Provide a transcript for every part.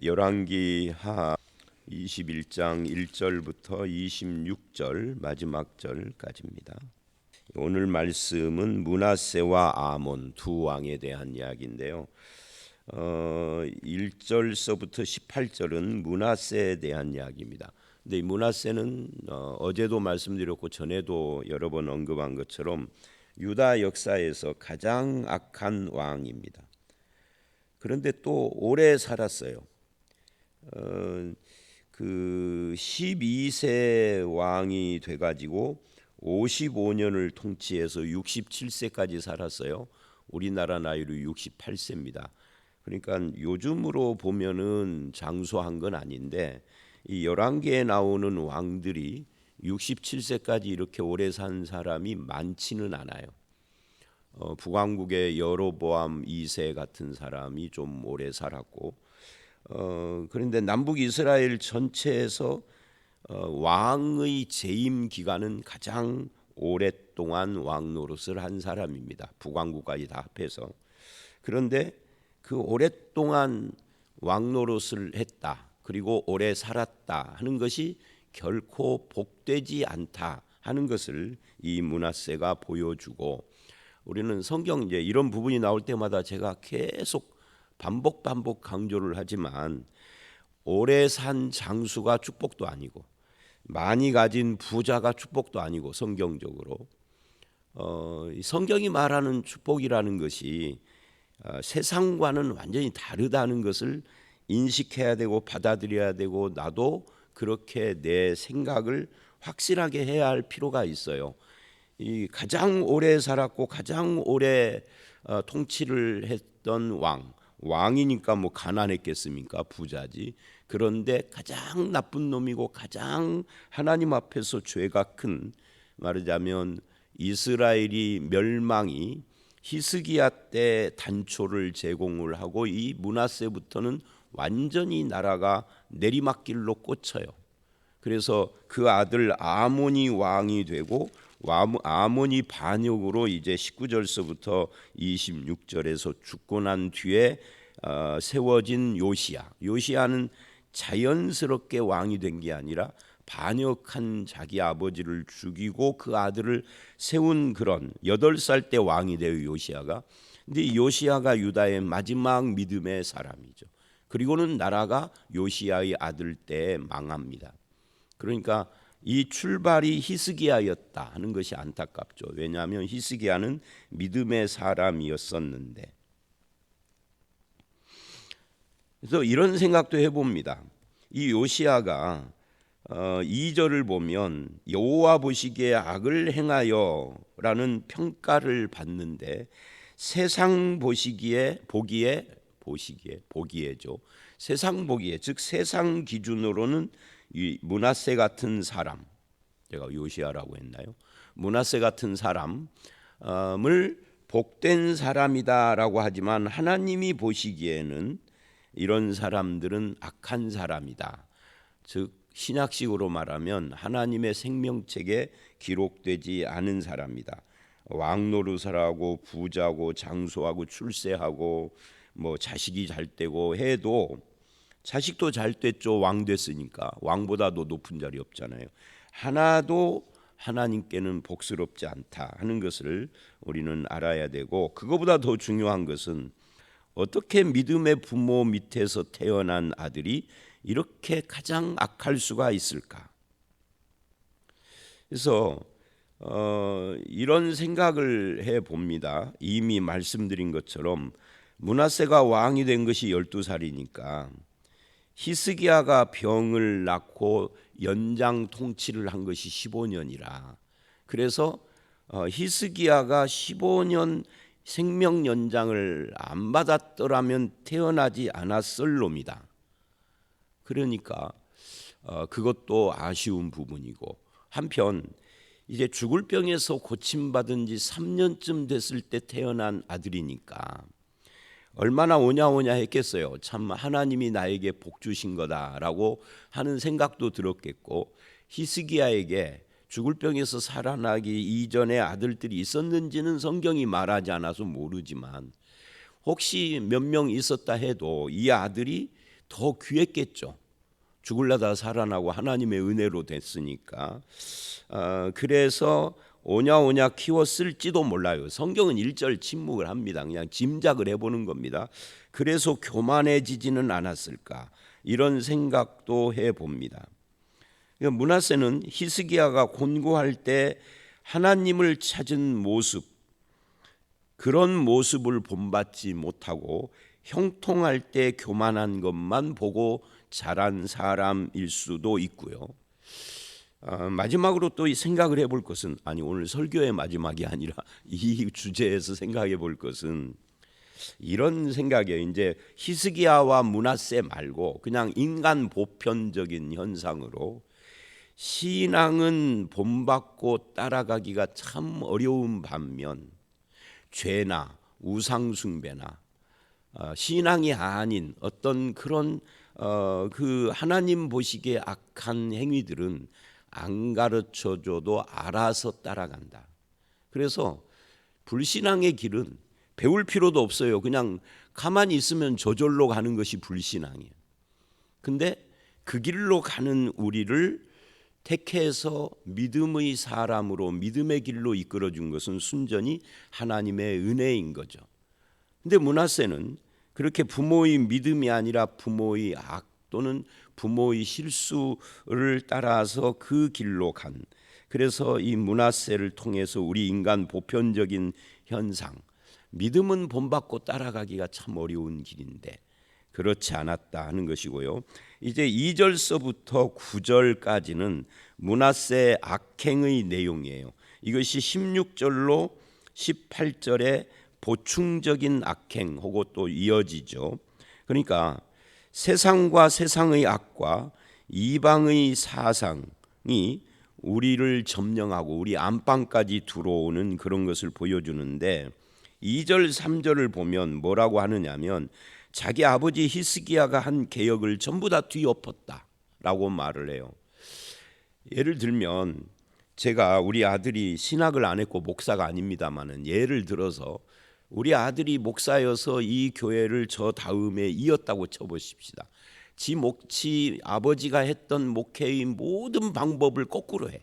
열왕기하 21장 1절부터 26절 마지막 절까지입니다. 오늘 말씀은 므낫세와 아몬 두 왕에 대한 이야기인데요. 1절서부터 18절은 므낫세에 대한 이야기입니다. 근데 이 므낫세는 어제도 말씀드렸고 전에도 여러 번 언급한 것처럼 유다 역사에서 가장 악한 왕입니다. 그런데 또 오래 살았어요. 그 12세 왕이 돼가지고 55년을 통치해서 67세까지 살았어요. 우리나라 나이로 68세입니다. 그러니까 요즘으로 보면은 장수한 건 아닌데 이 11개에 나오는 왕들이 67세까지 이렇게 오래 산 사람이 많지는 않아요. 북왕국의 여로보암 2세 같은 사람이 좀 오래 살았고, 그런데 남북 이스라엘 전체에서 왕의 재임 기간은 가장 오랫동안 왕 노릇을 한 사람입니다. 북왕국까지 다 합해서. 그런데 그 오랫동안 왕 노릇을 했다, 그리고 오래 살았다 하는 것이 결코 복되지 않다 하는 것을 이 므낫세가 보여주고, 우리는 성경 이제 이런 부분이 나올 때마다 제가 계속 반복 강조를 하지만 오래 산 장수가 축복도 아니고 많이 가진 부자가 축복도 아니고 성경적으로 성경이 말하는 축복이라는 것이 세상과는 완전히 다르다는 것을 인식해야 되고 받아들여야 되고, 나도 그렇게 내 생각을 확실하게 해야 할 필요가 있어요. 이 가장 오래 살았고 가장 오래 통치를 했던 왕이니까 뭐 가난했겠습니까? 부자지. 그런데 가장 나쁜 놈이고 가장 하나님 앞에서 죄가 큰, 말하자면 이스라엘이 멸망이 히스기야 때 단초를 제공을 하고 이 므낫세부터는 완전히 나라가 내리막길로 꽂혀요. 그래서 그 아들 아몬이 왕이 되고, 아몬이 반역으로 이제 19절서부터 26절에서 죽고 난 뒤에 세워진 요시야는 자연스럽게 왕이 된 게 아니라 반역한 자기 아버지를 죽이고 그 아들을 세운, 그런 8살 때 왕이 돼요, 요시야가. 근데 이 요시야가 유다의 마지막 믿음의 사람이죠. 그리고는 나라가 요시야의 아들 때에 망합니다. 그러니까 이 출발이 히스기야였다 하는 것이 안타깝죠. 왜냐하면 히스기야는 믿음의 사람이었었는데. 그래서 이런 생각도 해봅니다. 이 요시야가 2절을 보면 여호와 보시기에 악을 행하여 라는 평가를 받는데, 세상 보기에죠. 세상 보기에, 즉 세상 기준으로는 이 므낫세 같은 사람, 제가 요시야라고 했나요? 므낫세 같은 사람을 복된 사람이다라고 하지만 하나님이 보시기에는 이런 사람들은 악한 사람이다. 즉 신약식으로 말하면 하나님의 생명책에 기록되지 않은 사람이다. 왕 노릇을 하고 부자고 장수하고 출세하고 뭐 자식이 잘 되고 해도, 자식도 잘 됐죠. 왕 됐으니까. 왕보다도 높은 자리 없잖아요. 하나도 하나님께는 복스럽지 않다 하는 것을 우리는 알아야 되고, 그거보다 더 중요한 것은 어떻게 믿음의 부모 밑에서 태어난 아들이 이렇게 가장 악할 수가 있을까? 그래서 이런 생각을 해봅니다. 이미 말씀드린 것처럼 므낫세가 왕이 된 것이 12살이니까 히스기야가 병을 낳고 연장 통치를 한 것이 15년이라. 그래서 히스기야가 15년 생명 연장을 안 받았더라면 태어나지 않았을 놈이다. 그러니까 그것도 아쉬운 부분이고, 한편 이제 죽을 병에서 고침받은 지 3년쯤 됐을 때 태어난 아들이니까 얼마나 오냐 했겠어요. 참 하나님이 나에게 복 주신 거다라고 하는 생각도 들었겠고, 히스기야에게 죽을 병에서 살아나기 이전에 아들들이 있었는지는 성경이 말하지 않아서 모르지만, 혹시 몇 명 있었다 해도 이 아들이 더 귀했겠죠. 죽을라다 살아나고 하나님의 은혜로 됐으니까. 그래서 오냐오냐 키웠을지도 몰라요. 성경은 1절 침묵을 합니다. 그냥 짐작을 해보는 겁니다. 그래서 교만해지지는 않았을까, 이런 생각도 해봅니다. 므낫세는 히스기야가 곤고할 때 하나님을 찾은 모습, 그런 모습을 본받지 못하고 형통할 때 교만한 것만 보고 자란 사람일 수도 있고요. 마지막으로 또 생각을 해볼 것은, 아니 오늘 설교의 마지막이 아니라 이 주제에서 생각해 볼 것은 이런 생각이에요. 이제 히스기야와 므낫세 말고 그냥 인간 보편적인 현상으로 신앙은 본받고 따라가기가 참 어려운 반면 죄나 우상숭배나 신앙이 아닌 어떤 그런 그 하나님 보시기에 악한 행위들은 안 가르쳐줘도 알아서 따라간다. 그래서 불신앙의 길은 배울 필요도 없어요. 그냥 가만히 있으면 저절로 가는 것이 불신앙이에요. 근데 그 길로 가는 우리를 택해서 믿음의 사람으로 믿음의 길로 이끌어준 것은 순전히 하나님의 은혜인 거죠. 근데 므낫세는 그렇게 부모의 믿음이 아니라 부모의 악 또는 부모의 실수를 따라서 그 길로 간, 그래서 이 므낫세를 통해서 우리 인간 보편적인 현상, 믿음은 본받고 따라가기가 참 어려운 길인데 그렇지 않았다 하는 것이고요. 이제 2절서부터 9절까지는 므낫세의 악행의 내용이에요. 이것이 16절로 18절에 보충적인 악행 하고 또 이어지죠. 그러니까 세상과 세상의 악과 이방의 사상이 우리를 점령하고 우리 안방까지 들어오는 그런 것을 보여주는데, 2절 3절을 보면 뭐라고 하느냐면 자기 아버지 히스기야가 한 개혁을 전부 다 뒤엎었다라고 말을 해요. 예를 들면 제가, 우리 아들이 신학을 안 했고 목사가 아닙니다만은, 예를 들어서 우리 아들이 목사여서 이 교회를 저 다음에 이었다고 쳐보십시다. 지 아버지가 했던 목회의 모든 방법을 거꾸로 해.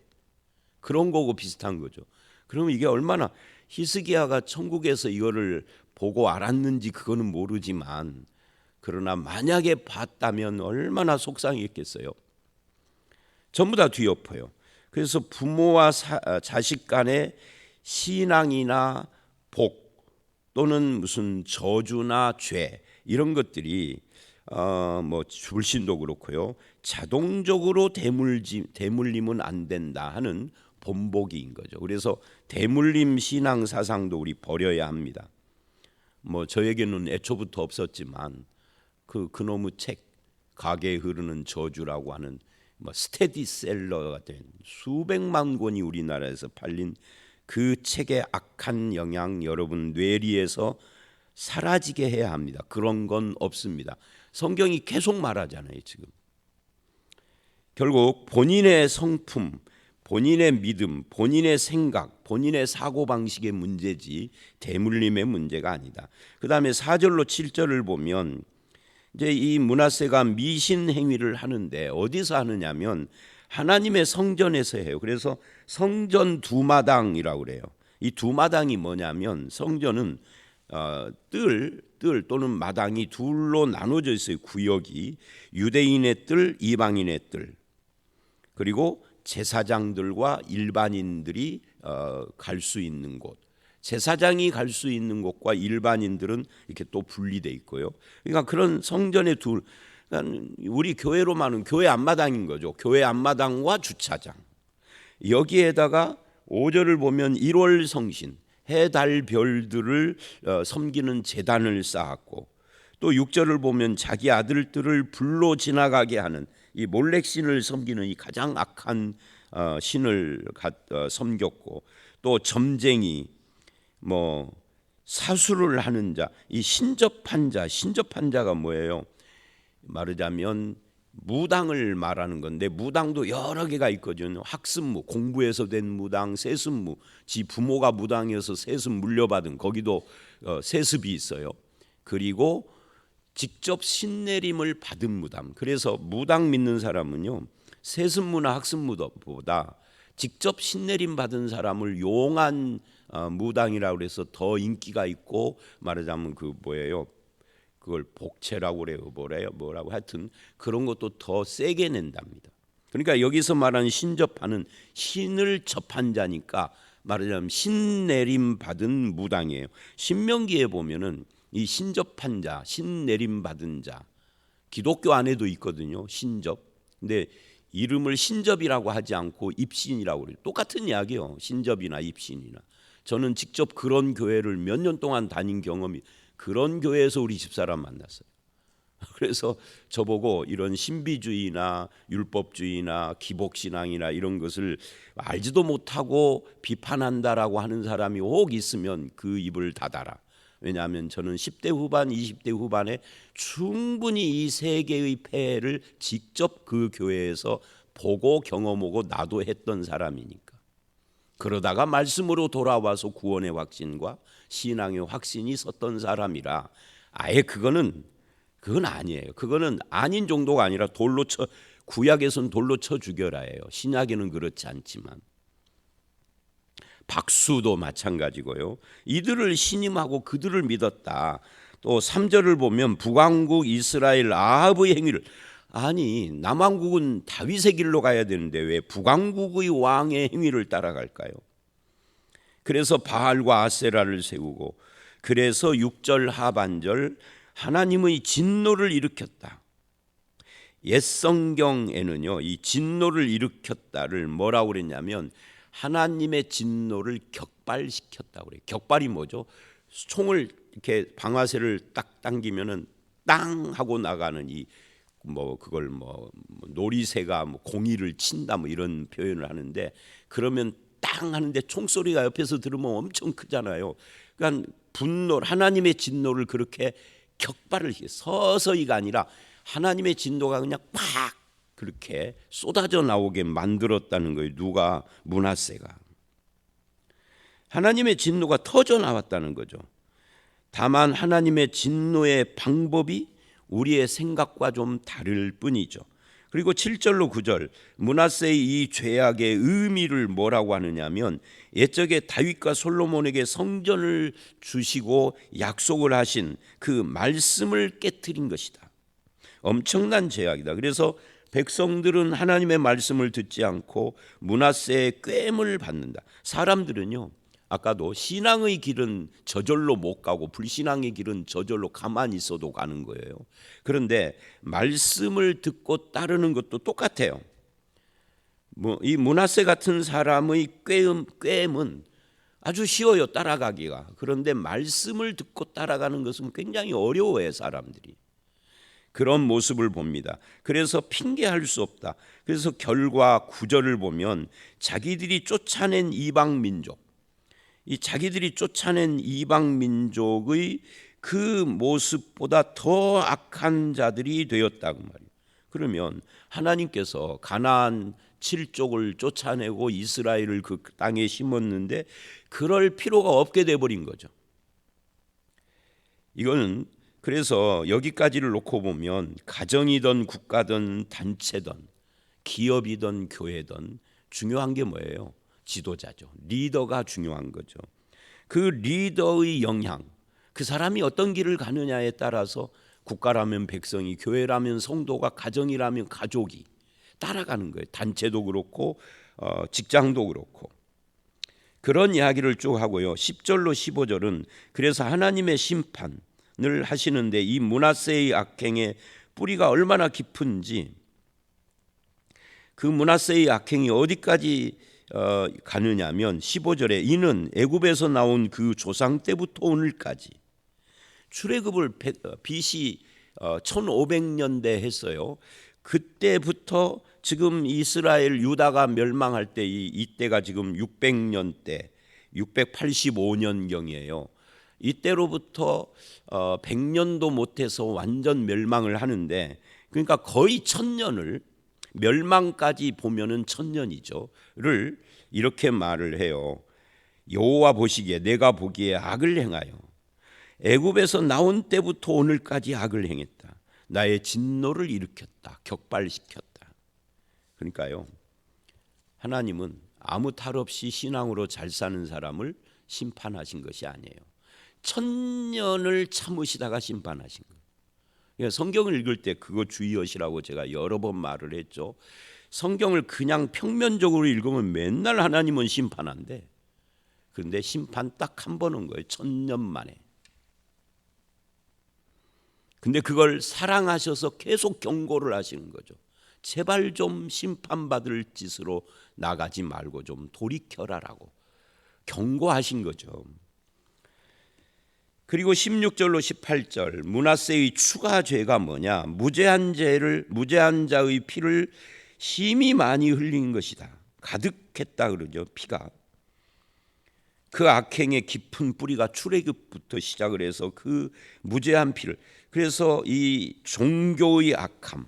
그런 거고 비슷한 거죠. 그러면 이게 얼마나, 히스기야가 천국에서 이거를 보고 알았는지 그거는 모르지만, 그러나 만약에 봤다면 얼마나 속상했겠어요. 전부 다 뒤엎어요. 그래서 부모와 자식 간의 신앙이나 복 또는 무슨 저주나 죄, 이런 것들이 뭐 불신도 그렇고요, 자동적으로 대물림은 안 된다 하는 본보기인 거죠. 그래서 대물림 신앙 사상도 우리 버려야 합니다. 뭐 저에게는 애초부터 없었지만 그놈의 책, 가게에 흐르는 저주라고 하는 뭐 스테디셀러가 된 수백만 권이 우리나라에서 팔린 그 책의 악한 영향, 여러분 뇌리에서 사라지게 해야 합니다. 그런 건 없습니다. 성경이 계속 말하잖아요. 지금 결국 본인의 성품, 본인의 믿음, 본인의 생각, 본인의 사고방식의 문제지 대물림의 문제가 아니다. 그 다음에 4절로 7절을 보면 이제 이 므낫세가 미신 행위를 하는데 어디서 하느냐면 하나님의 성전에서 해요. 그래서 성전 두마당이라고 그래요. 이 두마당이 뭐냐면, 성전은 뜰 또는 마당이 둘로 나눠져 있어요. 구역이 유대인의 뜰, 이방인의 뜰, 그리고 제사장들과 일반인들이 갈 수 있는 곳. 제사장이 갈 수 있는 곳과 일반인들은 이렇게 또 분리돼 있고요. 그러니까 그런 성전의 그러니까 우리 교회로 말하는 교회 앞마당인 거죠. 교회 앞마당과 주차장. 여기에다가 5절을 보면 1월 성신, 해, 달, 별들을 섬기는 제단을 쌓았고, 또 6절을 보면 자기 아들들을 불로 지나가게 하는 이 몰렉신을 섬기는 이 가장 악한 신을 섬겼고, 또 점쟁이, 뭐 사수를 하는 자, 이 신접한 자가 뭐예요? 말하자면 무당을 말하는 건데, 무당도 여러 개가 있거든요. 학습무, 공부해서 된 무당, 세습무, 지 부모가 무당이어서 세습 물려받은, 거기도 세습이 있어요. 그리고 직접 신내림을 받은 무당. 그래서 무당 믿는 사람은요, 세습무나 학습무보다 직접 신내림 받은 사람을 용한 무당이라고 그래서 더 인기가 있고, 말하자면 그 뭐예요? 그걸 복채라고 그래요. 뭐라고 하여튼 그런 것도 더 세게 낸답니다. 그러니까 여기서 말하는 신접하는 신을 접한 자니까 말하자면 신내림 받은 무당이에요. 신명기에 보면은 이 신접한 자, 신내림 받은 자, 기독교 안에도 있거든요. 신접. 근데 이름을 신접이라고 하지 않고 입신이라고 그래요. 똑같은 이야기요. 신접이나 입신이나. 저는 직접 그런 교회를 몇 년 동안 다닌 경험이, 그런 교회에서 우리 집사람 만났어요. 그래서 저보고 이런 신비주의나 율법주의나 기복신앙이나 이런 것을 알지도 못하고 비판한다라고 하는 사람이 혹 있으면 그 입을 닫아라. 왜냐하면 저는 10대 후반, 20대 후반에 충분히 이 세계의 폐해를 직접 그 교회에서 보고 경험하고 나도 했던 사람이니까. 그러다가 말씀으로 돌아와서 구원의 확신과 신앙의 확신이 섰던 사람이라 아예 그건 아니에요. 그거는 아닌 정도가 아니라 구약에서는 돌로 쳐 죽여라예요. 신약에는 그렇지 않지만. 박수도 마찬가지고요. 이들을 신임하고 그들을 믿었다. 또 3절을 보면 북왕국 이스라엘 아합의 행위를, 아니 남왕국은 다윗의 길로 가야 되는데 왜 북왕국의 왕의 행위를 따라갈까요? 그래서 바알과 아세라를 세우고, 그래서 6절 하반절 하나님의 진노를 일으켰다. 옛 성경에는요, 이 진노를 일으켰다를 뭐라고 그랬냐면 하나님의 진노를 격발시켰다고 그래요. 격발이 뭐죠? 총을 이렇게 방아쇠를 딱 당기면은 땅 하고 나가는 이 그걸 놀이새가 공이를 친다 이런 표현을 하는데, 그러면 땅 하는데 총소리가 옆에서 들으면 엄청 크잖아요. 그러니까 하나님의 진노를 그렇게 격발을 서서히가 아니라 하나님의 진노가 그냥 팍 그렇게 쏟아져 나오게 만들었다는 거예요. 므낫세가 하나님의 진노가 터져 나왔다는 거죠. 다만 하나님의 진노의 방법이 우리의 생각과 좀 다를 뿐이죠. 그리고 7절로 9절 므낫세의 이 죄악의 의미를 뭐라고 하느냐면, 옛적에 다윗과 솔로몬에게 성전을 주시고 약속을 하신 그 말씀을 깨트린 것이다. 엄청난 죄악이다. 그래서 백성들은 하나님의 말씀을 듣지 않고 므낫세의 꾀임을 받는다. 사람들은요, 아까도 신앙의 길은 저절로 못 가고 불신앙의 길은 저절로 가만히 있어도 가는 거예요. 그런데 말씀을 듣고 따르는 것도 똑같아요. 이 므낫세 같은 사람의 꾀임은 아주 쉬워요, 따라가기가. 그런데 말씀을 듣고 따라가는 것은 굉장히 어려워요, 사람들이. 그런 모습을 봅니다. 그래서 핑계할 수 없다. 그래서 결과 9절을 보면 자기들이 쫓아낸 이방 민족, 이 자기들이 쫓아낸 이방 민족의 그 모습보다 더 악한 자들이 되었다고 말이에요. 그러면 하나님께서 가나안 7족을 쫓아내고 이스라엘을 그 땅에 심었는데 그럴 필요가 없게 돼버린 거죠. 이거는 그래서 여기까지를 놓고 보면 가정이든 국가든 단체든 기업이든 교회든 중요한 게 뭐예요? 지도자죠. 리더가 중요한 거죠. 그 리더의 영향, 그 사람이 어떤 길을 가느냐에 따라서 국가라면 백성이, 교회라면 성도가, 가정이라면 가족이 따라가는 거예요. 단체도 그렇고 직장도 그렇고. 그런 이야기를 쭉 하고요. 10절로 15절은 그래서 하나님의 심판을 하시는데 이 므낫세의 악행의 뿌리가 얼마나 깊은지, 그 므낫세의 악행이 어디까지 가느냐면 15절에 이는 애굽에서 나온 그 조상 때부터 오늘까지, 출애굽을 BC 1500년대 했어요. 그때부터 지금 이스라엘 유다가 멸망할 때 이때가 지금 600년 때 685년경이에요. 이때로부터 100년도 못해서 완전 멸망을 하는데, 그러니까 거의 1000년을, 멸망까지 보면은 1000년이죠.를 이렇게 말을 해요. 여호와 보시기에 내가 보기에 악을 행하여 애굽에서 나온 때부터 오늘까지 악을 행했다. 나의 진노를 일으켰다. 격발시켰다. 그러니까요, 하나님은 아무 탈 없이 신앙으로 잘 사는 사람을 심판하신 것이 아니에요. 천년을 참으시다가 심판하신 거예요. 성경을 읽을 때 그거 주의하시라고 제가 여러 번 말을 했죠. 성경을 그냥 평면적으로 읽으면 맨날 하나님은 심판한대. 그런데 심판 딱 한 번 온 거예요. 1000년 만에. 근데 그걸 사랑하셔서 계속 경고를 하시는 거죠. 제발 좀 심판받을 짓으로 나가지 말고 좀 돌이켜라라고 경고하신 거죠. 그리고 16절로 18절 므낫세의 추가 죄가 뭐냐? 무죄한 자의 피를 심히 많이 흘린 것이다. 가득했다 그러죠. 피가. 그 악행의 깊은 뿌리가 출애굽부터 시작을 해서 그 무죄한 피를, 그래서 이 종교의 악함,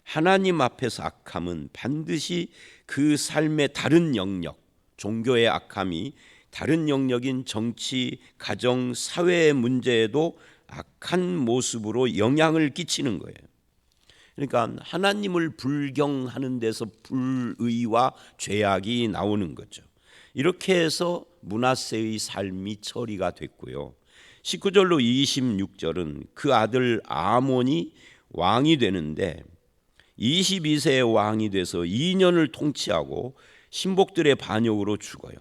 하나님 앞에서 악함은 반드시 그 삶의 다른 영역, 종교의 악함이 다른 영역인 정치, 가정, 사회의 문제에도 악한 모습으로 영향을 끼치는 거예요. 그러니까 하나님을 불경하는 데서 불의와 죄악이 나오는 거죠. 이렇게 해서 므낫세의 삶이 처리가 됐고요. 19절로 26절은 그 아들 아몬이 왕이 되는데 22세의 왕이 돼서 2년을 통치하고 신복들의 반역으로 죽어요.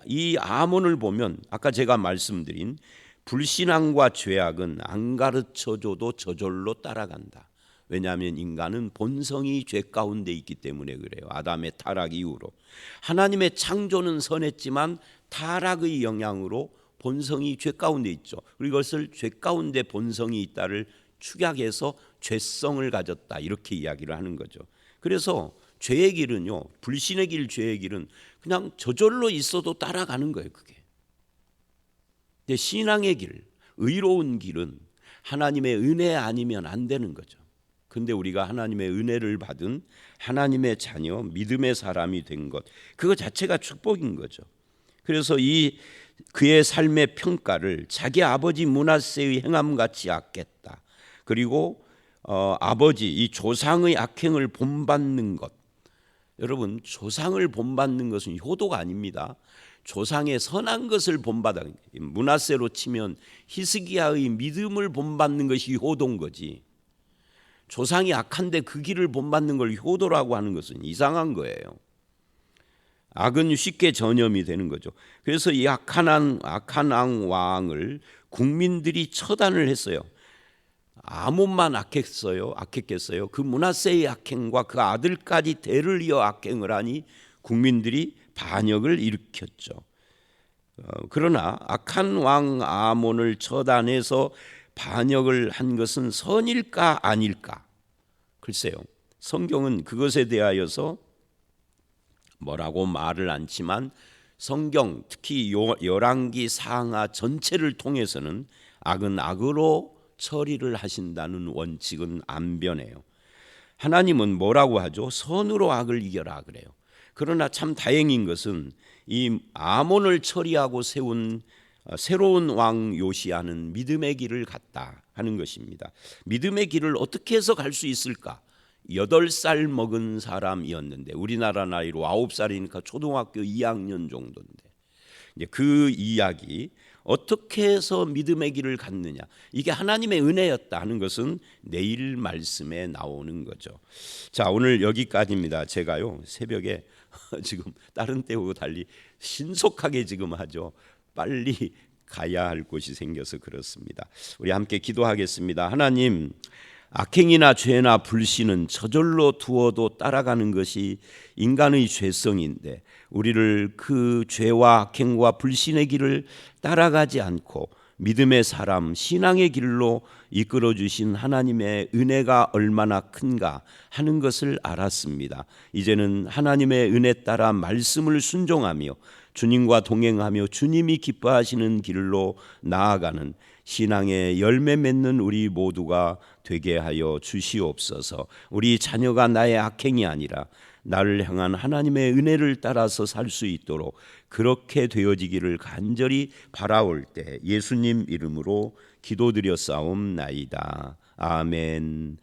이 아몬을 보면 아까 제가 말씀드린 불신앙과 죄악은 안 가르쳐줘도 저절로 따라간다. 왜냐하면 인간은 본성이 죄 가운데 있기 때문에 그래요. 아담의 타락 이후로 하나님의 창조는 선했지만 타락의 영향으로 본성이 죄 가운데 있죠. 그리고 이것을 죄 가운데 본성이 있다를 축약해서 죄성을 가졌다 이렇게 이야기를 하는 거죠. 그래서 죄의 길은요, 불신의 길, 죄의 길은 그냥 저절로 있어도 따라가는 거예요. 그게. 근데 신앙의 길, 의로운 길은 하나님의 은혜 아니면 안 되는 거죠. 근데 우리가 하나님의 은혜를 받은 하나님의 자녀, 믿음의 사람이 된 것, 그거 자체가 축복인 거죠. 그래서 그의 삶의 평가를 자기 아버지 므낫세의 행함같이 악했다. 그리고 아버지 이 조상의 악행을 본받는 것. 여러분, 조상을 본받는 것은 효도가 아닙니다. 조상의 선한 것을 본받아. 므낫세로 치면 히스기야의 믿음을 본받는 것이 효도인 거지. 조상이 악한데 그 길을 본받는 걸 효도라고 하는 것은 이상한 거예요. 악은 쉽게 전염이 되는 거죠. 그래서 이 악한 왕을 국민들이 처단을 했어요. 아몬만 악했겠어요. 그 므낫세의 악행과 그 아들까지 대를 이어 악행을 하니 국민들이 반역을 일으켰죠. 그러나 악한 왕 아몬을 처단해서 반역을 한 것은 선일까 아닐까? 글쎄요. 성경은 그것에 대하여서 뭐라고 말을 않지만 성경 특히 열왕기 상하 전체를 통해서는 악은 악으로 처리를 하신다는 원칙은 안 변해요. 하나님은 뭐라고 하죠? 선으로 악을 이겨라 그래요. 그러나 참 다행인 것은 이 아몬을 처리하고 세운 새로운 왕 요시야는 믿음의 길을 갔다 하는 것입니다. 믿음의 길을 어떻게 해서 갈 수 있을까? 8살 먹은 사람이었는데 우리나라 나이로 9살이니까 초등학교 2학년 정도인데 이제 그 이야기 어떻게 해서 믿음의 길을 갔느냐, 이게 하나님의 은혜였다 하는 것은 내일 말씀에 나오는 거죠. 자, 오늘 여기까지입니다. 제가요 새벽에 지금 다른 때하고 달리 신속하게 지금 하죠. 빨리 가야 할 곳이 생겨서 그렇습니다. 우리 함께 기도하겠습니다. 하나님, 악행이나 죄나 불신은 저절로 두어도 따라가는 것이 인간의 죄성인데 우리를 그 죄와 악행과 불신의 길을 따라가지 않고 믿음의 사람, 신앙의 길로 이끌어 주신 하나님의 은혜가 얼마나 큰가 하는 것을 알았습니다. 이제는 하나님의 은혜 따라 말씀을 순종하며 주님과 동행하며 주님이 기뻐하시는 길로 나아가는 신앙의 열매 맺는 우리 모두가 되게 하여 주시옵소서. 우리 자녀가 나의 악행이 아니라 나를 향한 하나님의 은혜를 따라서 살 수 있도록 그렇게 되어지기를 간절히 바라올 때 예수님 이름으로 기도드렸사옵나이다. 아멘.